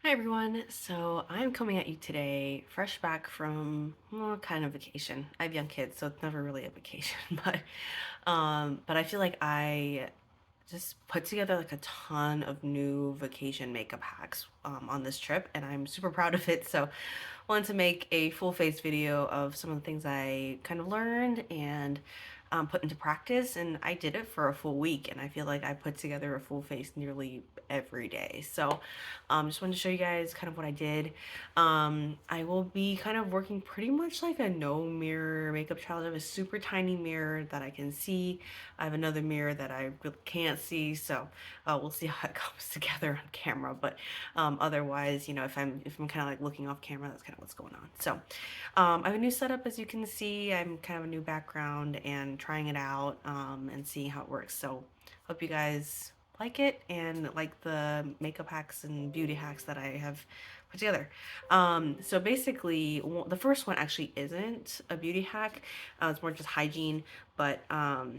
Hi everyone. So I'm coming at you today, fresh back from kind of vacation. I have young kids, so it's never really a vacation, but I feel like I just put together like a ton of new vacation makeup hacks on this trip, and I'm super proud of it. So wanted to make a full face video of some of the things I kind of learned and put into practice. And I did it for a full week, and I feel like I put together a full face nearly every day. So just wanted to show you guys kind of what I did. I will be kind of working pretty much like a no mirror makeup challenge. I have a super tiny mirror that I can see. I have another mirror that I really can't see, so we'll see how it comes together on camera. But otherwise, if I'm kind of like looking off camera, that's kind of what's going on. So I have a new setup, as you can see. I'm kind of a new background and trying it out and seeing how it works. So hope you guys like it and like the makeup hacks and beauty hacks that I have put together. So basically, the first one actually isn't a beauty hack. It's more just hygiene, but I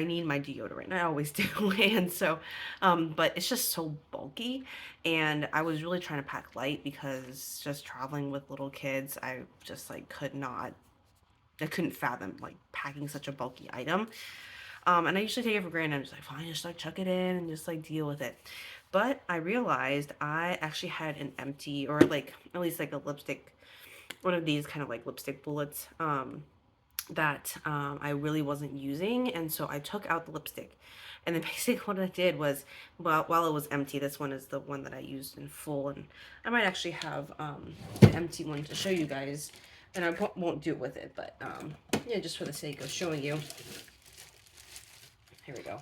need my deodorant. I always do. And so, but it's just so bulky. And I was really trying to pack light because just traveling with little kids, I just like I couldn't fathom like packing such a bulky item. And I usually take it for granted. I'm just like, fine, just like chuck it in and just like deal with it. But I realized I actually had an empty, or like at least like a lipstick, one of these kind of like lipstick bullets. That I really wasn't using, and so I took out the lipstick. And then basically what I did was, while it was empty, this one is the one that I used in full, and I might actually have an empty one to show you guys, and I won't do it with it, but yeah, just for the sake of showing you. Here we go.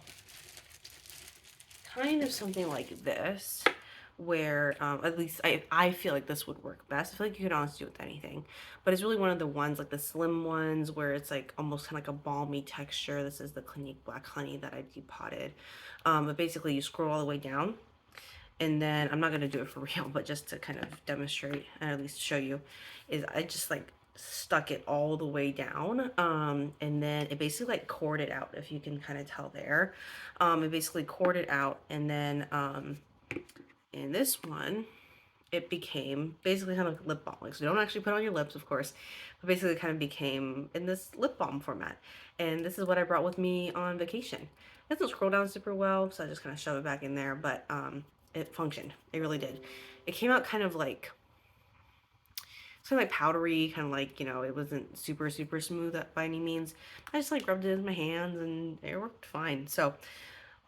Kind of something like this, where at least I feel like this would work best. I feel like you could honestly do it with anything, but it's really one of the ones, like the slim ones, where it's like almost kind of like a balmy texture. This is the Clinique Black Honey that I depotted. But basically you scroll all the way down, and then I'm not going to do it for real, but just to kind of demonstrate and at least show you, is I just like stuck it all the way down, and then it basically like corded out, if you can kind of tell there. It basically corded out, and then in this one it became basically kind of like lip balm. Like, so you don't actually put it on your lips, of course, but basically it kind of became in this lip balm format. And this is what I brought with me on vacation. It doesn't scroll down super well, so I just kind of shove it back in there, but it functioned. It really did. It came out kind of like, it's kind of like powdery, kind of like, it wasn't super, super smooth by any means. I just like rubbed it in my hands and it worked fine. So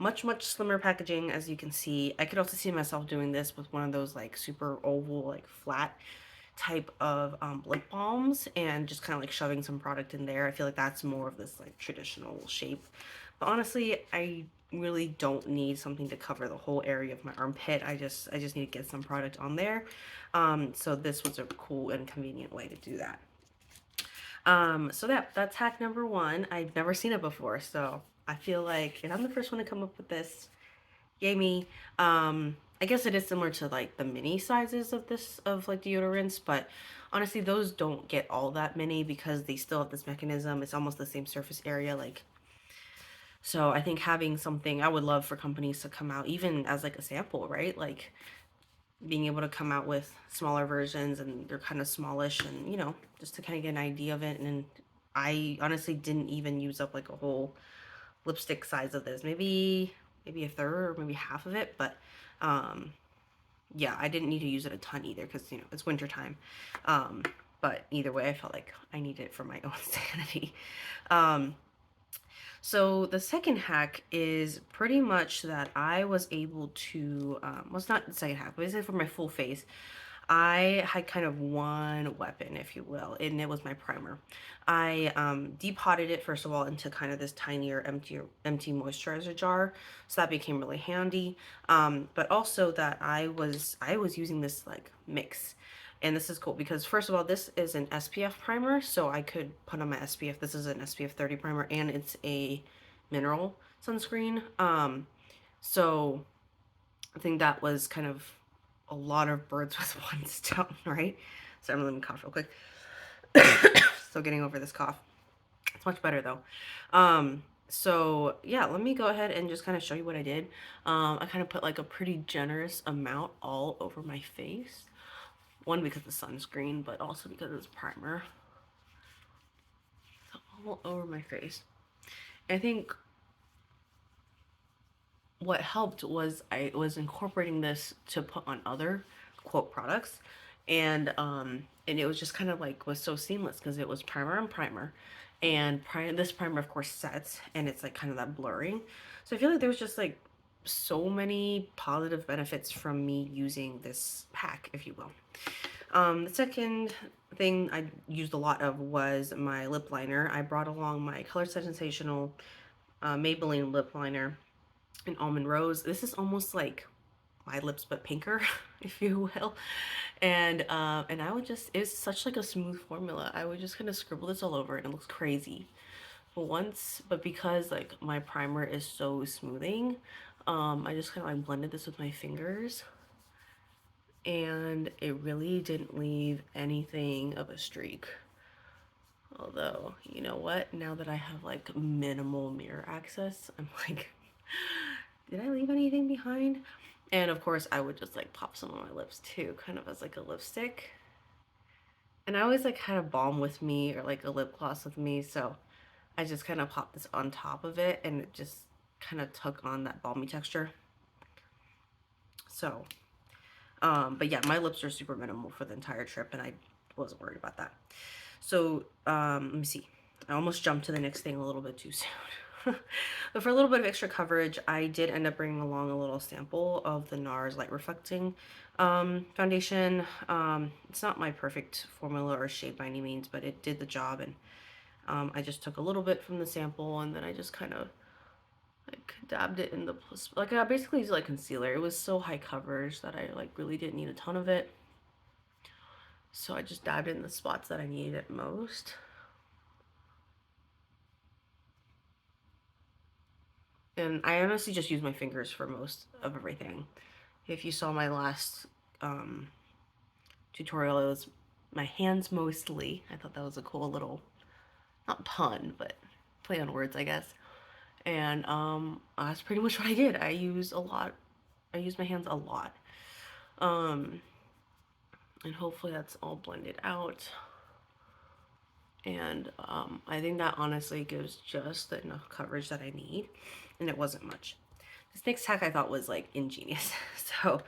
much, much slimmer packaging, as you can see. I could also see myself doing this with one of those like super oval, like flat type of lip balms, and just kind of like shoving some product in there. I feel like that's more of this like traditional shape. But honestly, I really don't need something to cover the whole area of my armpit. I just need to get some product on there. So this was a cool and convenient way to do that. So that's hack number one. I've never seen it before, so I feel like, and I'm the first one to come up with this. Yay me. I guess it is similar to like the mini sizes of this, of like deodorants, but honestly those don't get all that many because they still have this mechanism. It's almost the same surface area, like, so I think having something, I would love for companies to come out even as like a sample, right? Like being able to come out with smaller versions, and they're kind of smallish, and just to kind of get an idea of it. And I honestly didn't even use up like a whole lipstick size of this. Maybe a third or maybe half of it, but yeah, I didn't need to use it a ton either because it's winter time. But either way, I felt like I needed it for my own sanity. Um, so the second hack is pretty much that I was able to, well, it's not the second hack, but it's for my full face. I had kind of one weapon, if you will, and it was my primer. I depotted it first of all into kind of this tinier, empty moisturizer jar, so that became really handy. But also that I was using this like mix, and this is cool because first of all, this is an SPF primer, so I could put on my SPF. This is an SPF 30 primer, and it's a mineral sunscreen. So I think that was kind of a lot of birds with one stone, right? So I'm gonna cough real quick. Still getting over this cough. It's much better though. So yeah, let me go ahead and just kind of show you what I did. I kind of put like a pretty generous amount all over my face. One, because of the sunscreen, but also because it's primer. So all over my face. I think what helped was I was incorporating this to put on other quote products, and it was just kind of like was so seamless because it was primer and primer, and this primer of course sets and it's like kind of that blurring. So I feel like there was just like so many positive benefits from me using this pack, if you will. The second thing I used a lot of was my lip liner. I brought along my Color Sensational Maybelline lip liner in Almond Rose. This is almost like my lips but pinker, if you will. And I would just, it's such like a smooth formula. I would just kind of scribble this all over and it looks crazy. But because like my primer is so smoothing, I just kind of like blended this with my fingers, and it really didn't leave anything of a streak. Although, you know what? Now that I have like minimal mirror access, I'm like, did I leave anything behind? And of course, I would just like pop some on my lips too, kind of as like a lipstick. And I always like had a balm with me or like a lip gloss with me, so I just kind of popped this on top of it and it just kind of took on that balmy texture. So, but yeah, my lips are super minimal for the entire trip and I wasn't worried about that. So, let me see. I almost jumped to the next thing a little bit too soon. But for a little bit of extra coverage, I did end up bringing along a little sample of the NARS Light Reflecting foundation. It's not my perfect formula or shade by any means, but it did the job. And I just took a little bit from the sample and then I just kind of like dabbed it in the, like I basically used like concealer. It was so high coverage that I like really didn't need a ton of it. So I just dabbed it in the spots that I needed it most. And I honestly just use my fingers for most of everything. If you saw my last um, tutorial, it was my hands mostly. I thought that was a cool little, not pun, but play on words, I guess. And that's pretty much what I did. I use my hands a lot. Um, and hopefully that's all blended out. And I think that honestly gives just enough coverage that I need, and it wasn't much. This next hack I thought was like ingenious. So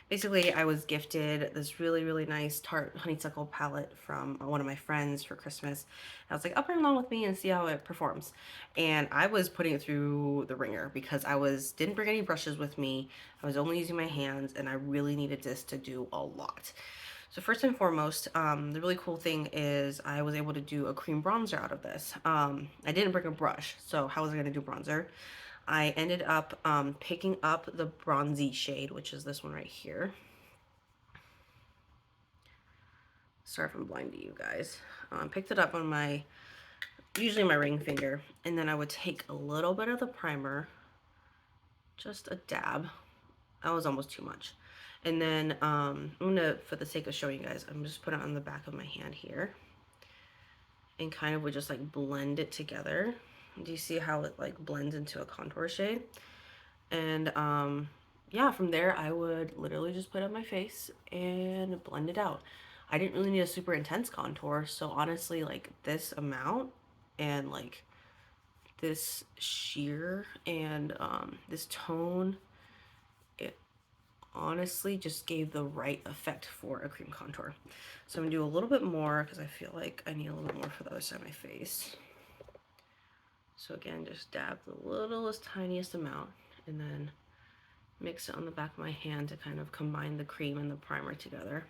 basically I was gifted this really, really nice Tarte honeysuckle palette from one of my friends for Christmas. I was like, I'll bring it along with me and see how it performs. And I was putting it through the ringer because didn't bring any brushes with me. I was only using my hands and I really needed this to do a lot. So first and foremost, the really cool thing is I was able to do a cream bronzer out of this. I didn't bring a brush, so how was I going to do bronzer? I ended up picking up the bronzy shade, which is this one right here. Sorry if I'm blind to you guys. Picked it up on usually my ring finger, and then I would take a little bit of the primer, just a dab. That was almost too much. And then I'm gonna, for the sake of showing you guys, I'm just put it on the back of my hand here, and kind of would just like blend it together. Do you see how it like blends into a contour shade? And yeah, from there I would literally just put it on my face and blend it out. I didn't really need a super intense contour, so honestly, like this amount and like this sheer and this tone, it honestly just gave the right effect for a cream contour. So I'm gonna do a little bit more because I feel like I need a little bit more for the other side of my face. So again, just dab the littlest tiniest amount and then mix it on the back of my hand to kind of combine the cream and the primer together.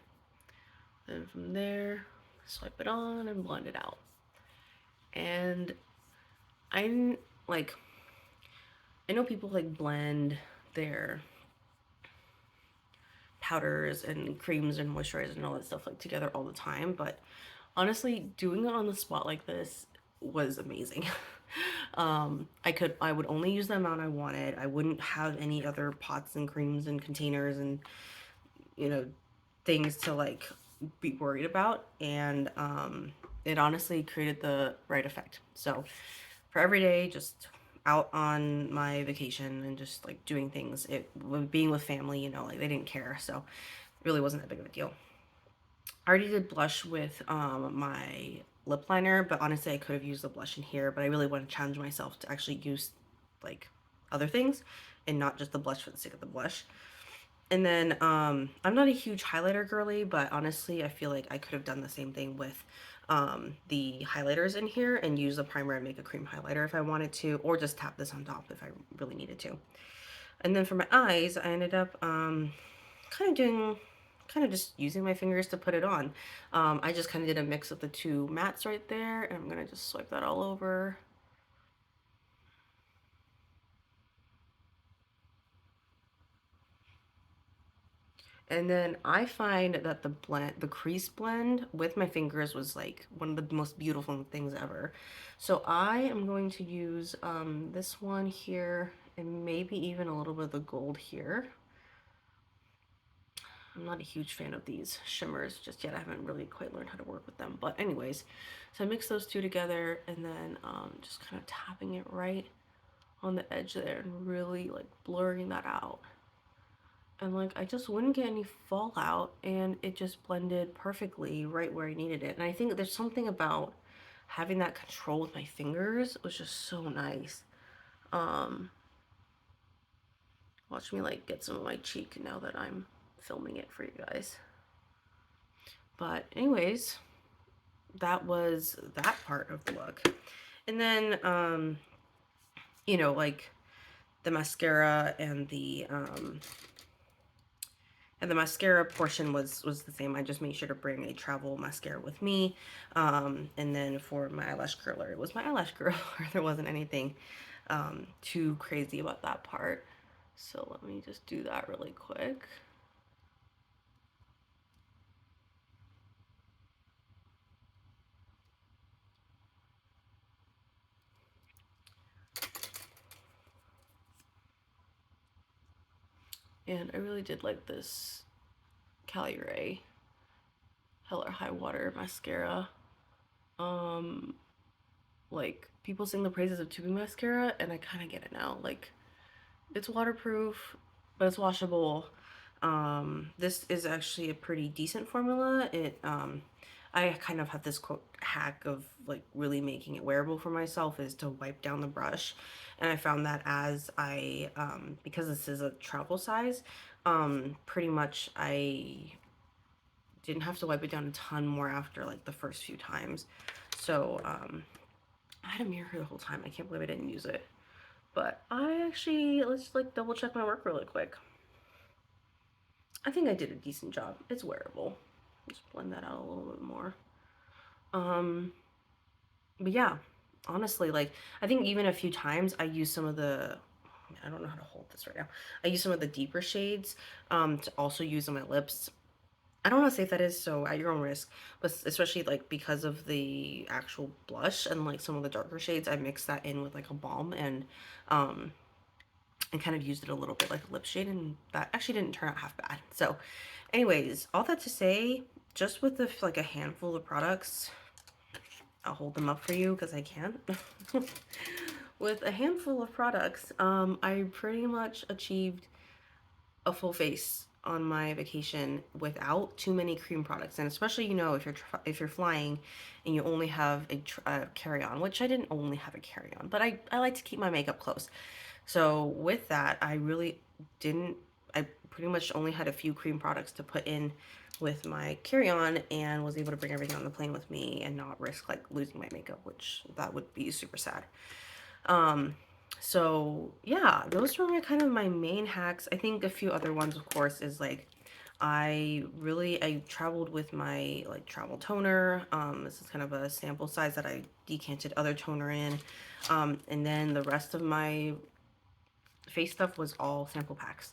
Then from there, swipe it on and blend it out. And I'm like, I know people like blend their powders and creams and moisturizers and all that stuff like together all the time, but honestly, doing it on the spot like this was amazing. I would only use the amount I wanted. I wouldn't have any other pots and creams and containers and, you know, things to like be worried about. And it honestly created the right effect. So for every day, just out on my vacation and just like doing things. Being with family, like they didn't care, so it really wasn't that big of a deal. I already did blush with my lip liner, but honestly, I could have used the blush in here, but I really want to challenge myself to actually use like other things and not just the blush for the sake of the blush. And then I'm not a huge highlighter girly, but honestly, I feel like I could have done the same thing with the highlighters in here and use a primer and make a cream highlighter if I wanted to, or just tap this on top if I really needed to. And then for my eyes, I ended up kind of doing, kind of just using my fingers to put it on. I just kind of did a mix of the two mattes right there, and I'm gonna just swipe that all over. And then I find that the crease blend with my fingers was like one of the most beautiful things ever. So I am going to use this one here and maybe even a little bit of the gold here. I'm not a huge fan of these shimmers just yet. I haven't really quite learned how to work with them. But anyways, so I mix those two together and then just kind of tapping it right on the edge there and really like blurring that out. And like I just wouldn't get any fallout and it just blended perfectly right where I needed it. And I think there's something about having that control with my fingers was just so nice. Um Watch me like get some of my cheek now that I'm filming it for you guys. But anyways, that was that part of the look. And then like the mascara and the mascara portion was the same. I just made sure to bring a travel mascara with me. And then for my eyelash curler, it was my eyelash curler. There wasn't anything too crazy about that part. So let me just do that really quick. And I really did like this Cali Ray Hell or High Water mascara. Um, like people sing the praises of tubing mascara, and I kind of get it now. Like it's waterproof, but it's washable. This is actually a pretty decent formula. I kind of have this quote hack of like really making it wearable for myself is to wipe down the brush, and I found that as because this is a travel size, pretty much I didn't have to wipe it down a ton more after like the first few times. So I had a mirror the whole time. I can't believe I didn't use it. But let's like double check my work really quick. I think I did a decent job. It's wearable. Just blend that out a little bit more. Um, but yeah, honestly, like I think even a few times I used some of I don't know how to hold this right now. I use some of the deeper shades to also use on my lips. I don't know how safe that is, so at your own risk. But especially like because of the actual blush and like some of the darker shades, I mixed that in with like a balm um and kind of used it a little bit like a lip shade, and that actually didn't turn out half bad. So anyways, all that to say, just with like a handful of products, I'll hold them up for you because I can't. With a handful of products, I pretty much achieved a full face on my vacation without too many cream products. And especially, if you're flying and you only have a carry-on, which I didn't only have a carry-on, but I like to keep my makeup close. So with that, I pretty much only had a few cream products to put in with my carry-on and was able to bring everything on the plane with me and not risk like losing my makeup, which that would be super sad. Um, so yeah, those were kind of my main hacks. I think a few other ones, of course, is like I traveled with my like travel toner. This is kind of a sample size that I decanted other toner in. And then the rest of my face stuff was all sample packs.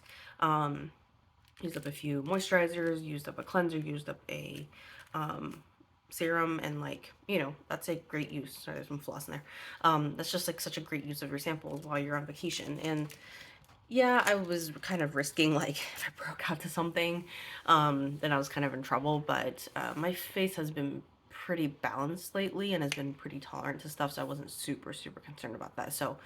Used up a few moisturizers, used up a cleanser, used up a serum, and like, that's a great use. Sorry, there's some floss in there. That's just like such a great use of your samples while you're on vacation. And yeah, I was kind of risking like if I broke out to something, then I was kind of in trouble. But my face has been pretty balanced lately and has been pretty tolerant to stuff, so I wasn't super, super concerned about that. So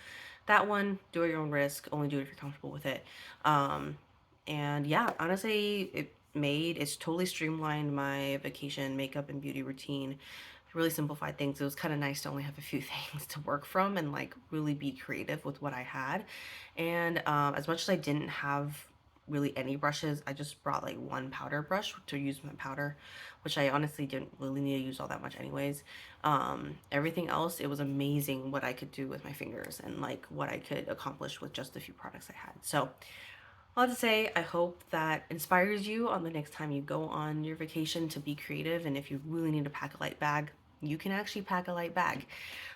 that one, do at your own risk, only do it if you're comfortable with it. Um, and yeah, honestly, it's totally streamlined my vacation makeup and beauty routine. Really simplified things. It was kind of nice to only have a few things to work from and like really be creative with what I had. And as much as I didn't have really any brushes, I just brought like one powder brush to use my powder, which I honestly didn't really need to use all that much anyways. Everything else, it was amazing what I could do with my fingers and like what I could accomplish with just the few products I had. So I'll have to say, I hope that inspires you on the next time you go on your vacation to be creative. And if you really need to pack a light bag, you can actually pack a light bag.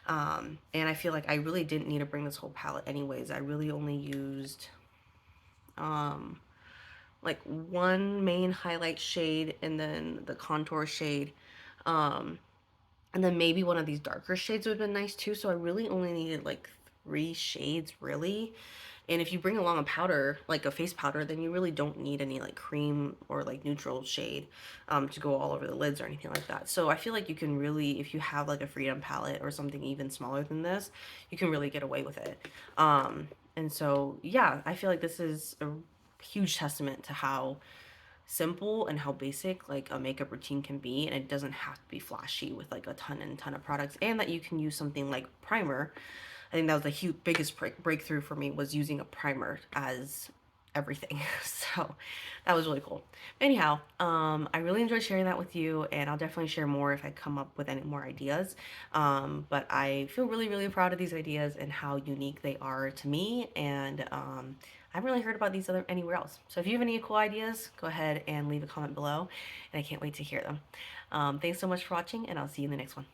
And I feel like I really didn't need to bring this whole palette anyways. I really only used um, like one main highlight shade and then the contour shade. Um, and then maybe one of these darker shades would have been nice too. So I really only needed like 3 shades really. And if you bring along a powder, like a face powder, then you really don't need any like cream or like neutral shade to go all over the lids or anything like that. So I feel like you can really, if you have like a Freedom palette or something even smaller than this, you can really get away with it. And so, yeah, I feel like this is a huge testament to how simple and how basic like a makeup routine can be, and it doesn't have to be flashy with like a ton and ton of products, and that you can use something like primer. I think that was the biggest breakthrough for me, was using a primer as everything. So that was really cool. Anyhow, I really enjoyed sharing that with you, and I'll definitely share more if I come up with any more ideas. But I feel really, really proud of these ideas and how unique they are to me, and I haven't really heard about these other anywhere else. So if you have any cool ideas, go ahead and leave a comment below, and I can't wait to hear them. Thanks so much for watching, and I'll see you in the next one.